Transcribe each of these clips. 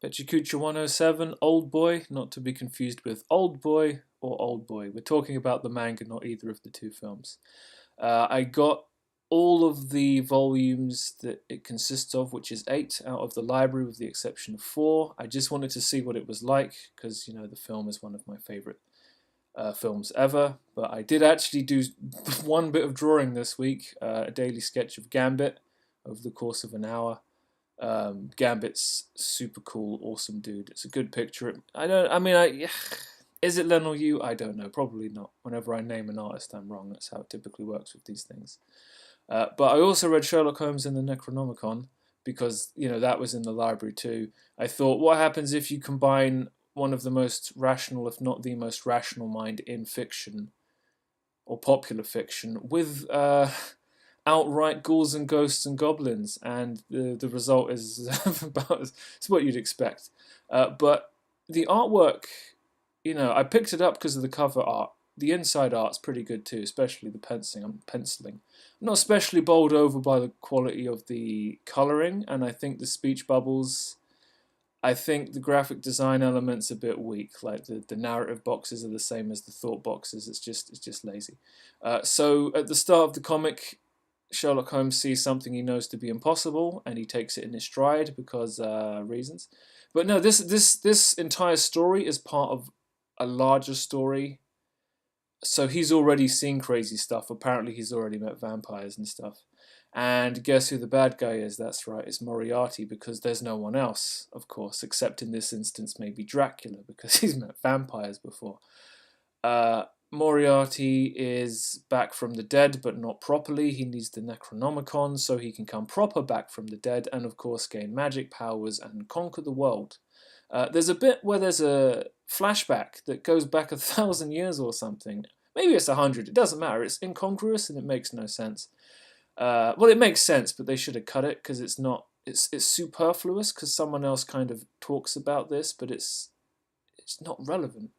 Pecha Kucha 107, Oldboy, not to be confused with Oldboy or Oldboy. We're talking about the manga, not either of the two films. I got all of the volumes that it consists of, which is 8 out of the library with the exception of 4. I just wanted to see what it was like because, you know, the film is one of my favorite films ever. But I did actually do one bit of drawing this week, a daily sketch of Gambit over the course of an hour. Gambit's super cool, awesome dude. It's a good picture. I don't. I mean, is it Len or you? I don't know. Probably not. Whenever I name an artist, I'm wrong. That's how it typically works with these things. But I also read Sherlock Holmes in the Necronomicon because that was in the library too. I thought, what happens if you combine one of the most rational, if not the most rational mind in fiction or popular fiction with outright ghouls and ghosts and goblins, and the result is about it's what you'd expect. But the artwork, I picked it up because of the cover art. The inside art's pretty good too, especially the penciling. I'm not especially bowled over by the quality of the colouring, and I think the speech bubbles. I think the graphic design element's a bit weak. Like the narrative boxes are the same as the thought boxes. It's just lazy. So at the start of the comic, Sherlock Holmes sees something he knows to be impossible, and he takes it in his stride because reasons. But no, this entire story is part of a larger story. So he's already seen crazy stuff. Apparently, he's already met vampires and stuff. And guess who the bad guy is? That's right, it's Moriarty, because there's no one else, of course, except in this instance maybe Dracula, because he's met vampires before. Moriarty is back from the dead, but not properly. He needs the Necronomicon so he can come proper back from the dead and, of course, gain magic powers and conquer the world. There's a bit where there's a flashback that goes back 1,000 years or something. Maybe it's 100. It doesn't matter. It's incongruous and it makes no sense. Well, it makes sense, but they should have cut it because it's not. It's superfluous because someone else kind of talks about this, but it's not relevant.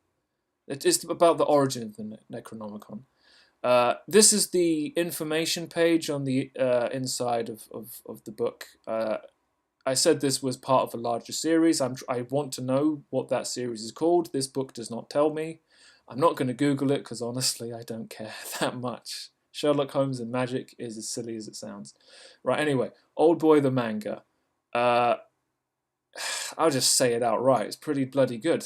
It's about the origin of the Necronomicon. This is the information page on the inside of the book. I said this was part of a larger series. I want to know what that series is called. This book does not tell me. I'm not going to Google it because honestly I don't care that much. Sherlock Holmes and magic is as silly as it sounds. Right, anyway, Oldboy the manga. I'll just say it outright. It's pretty bloody good.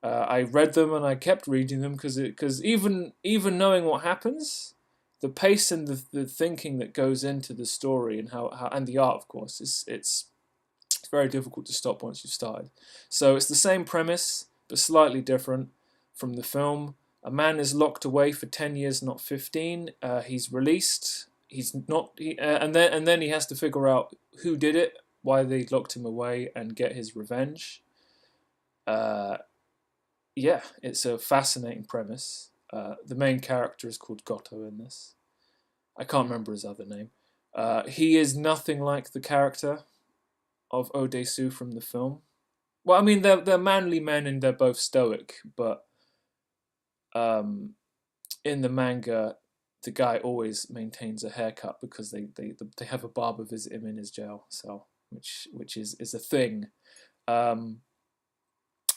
I read them and I kept reading them because even knowing what happens, the pace and the thinking that goes into the story and how and the art, of course, it's very difficult to stop once you've started. So it's the same premise but slightly different from the film. A man is locked away for 10 years, not 15. He's released. He's not, and then he has to figure out who did it, why they locked him away, and get his revenge. Yeah, it's a fascinating premise. The main character is called Goto in this. I can't remember his other name. He is nothing like the character of Odesu from the film. Well, I mean, they're manly men and they're both stoic, but in the manga, the guy always maintains a haircut because they have a barber visit him in his jail cell, which is a thing.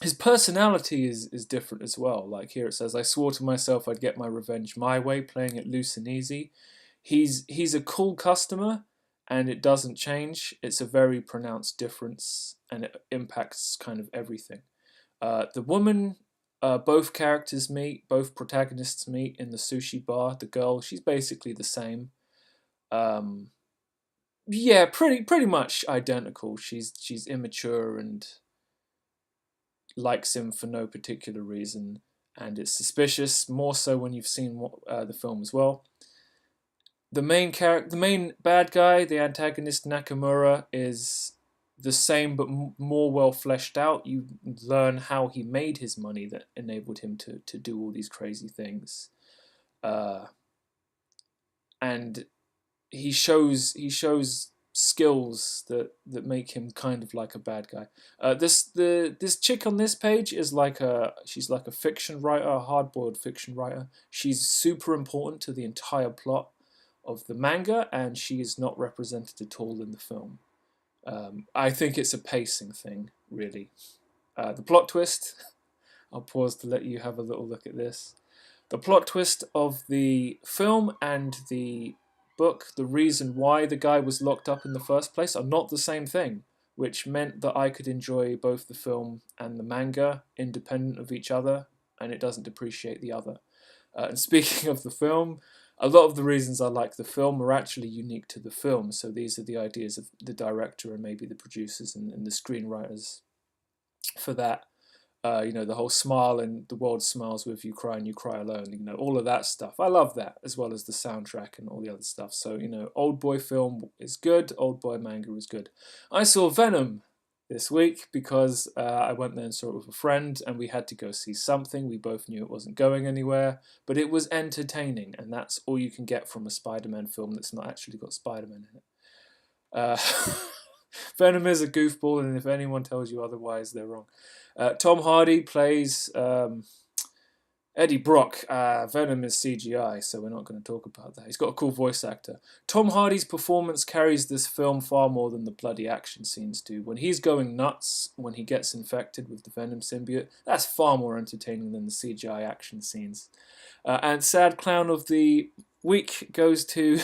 His personality is different as well. Like here it says, I swore to myself I'd get my revenge my way, playing it loose and easy. He's a cool customer, and it doesn't change. It's a very pronounced difference, and it impacts kind of everything. The woman, both characters meet, both protagonists meet in the sushi bar. The girl, she's basically the same. Yeah, pretty much identical. She's immature and likes him for no particular reason, and it's suspicious, more so when you've seen the film as well. The main bad guy, the antagonist Nakamura, is the same but more well fleshed out. You learn how he made his money that enabled him to do all these crazy things, and he shows skills that make him kind of like a bad guy. This chick on this page is she's like a fiction writer, a hard-boiled fiction writer. She's super important to the entire plot of the manga, and she is not represented at all in the film. I think it's a pacing thing really. The plot twist, I'll pause to let you have a little look at this. The plot twist of the film and the book, the reason why the guy was locked up in the first place, are not the same thing, which meant that I could enjoy both the film and the manga independent of each other, and it doesn't depreciate the other. And speaking of the film, a lot of the reasons I like the film are actually unique to the film. So these are the ideas of the director and maybe the producers and the screenwriters for that. The whole smile and the world smiles with you, cry and you cry alone. All of that stuff. I love that, as well as the soundtrack and all the other stuff. So, Oldboy film is good. Oldboy manga is good. I saw Venom this week because I went there and saw it with a friend, and we had to go see something. We both knew it wasn't going anywhere, but it was entertaining, and that's all you can get from a Spider-Man film that's not actually got Spider-Man in it. Venom is a goofball, and if anyone tells you otherwise, they're wrong. Tom Hardy plays Eddie Brock. Venom is CGI, so we're not going to talk about that. He's got a cool voice actor. Tom Hardy's performance carries this film far more than the bloody action scenes do. When he's going nuts, when he gets infected with the Venom symbiote, that's far more entertaining than the CGI action scenes. And sad clown of the week goes to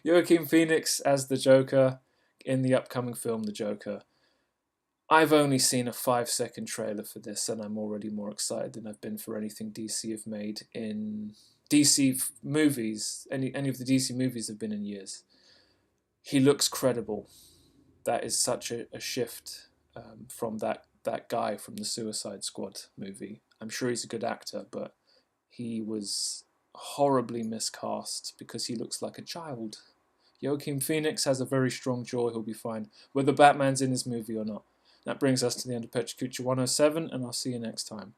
Joaquin Phoenix as the Joker in the upcoming film The Joker. I've only seen a 5-second trailer for this, and I'm already more excited than I've been for anything DC have made in DC movies. Any of the DC movies have been in years. He looks credible. That is such a shift from that guy from the Suicide Squad movie. I'm sure he's a good actor, but he was horribly miscast because he looks like a child. Joaquin Phoenix has a very strong jaw. He'll be fine, whether Batman's in his movie or not. That brings us to the end of Pecha Kucha 107, and I'll see you next time.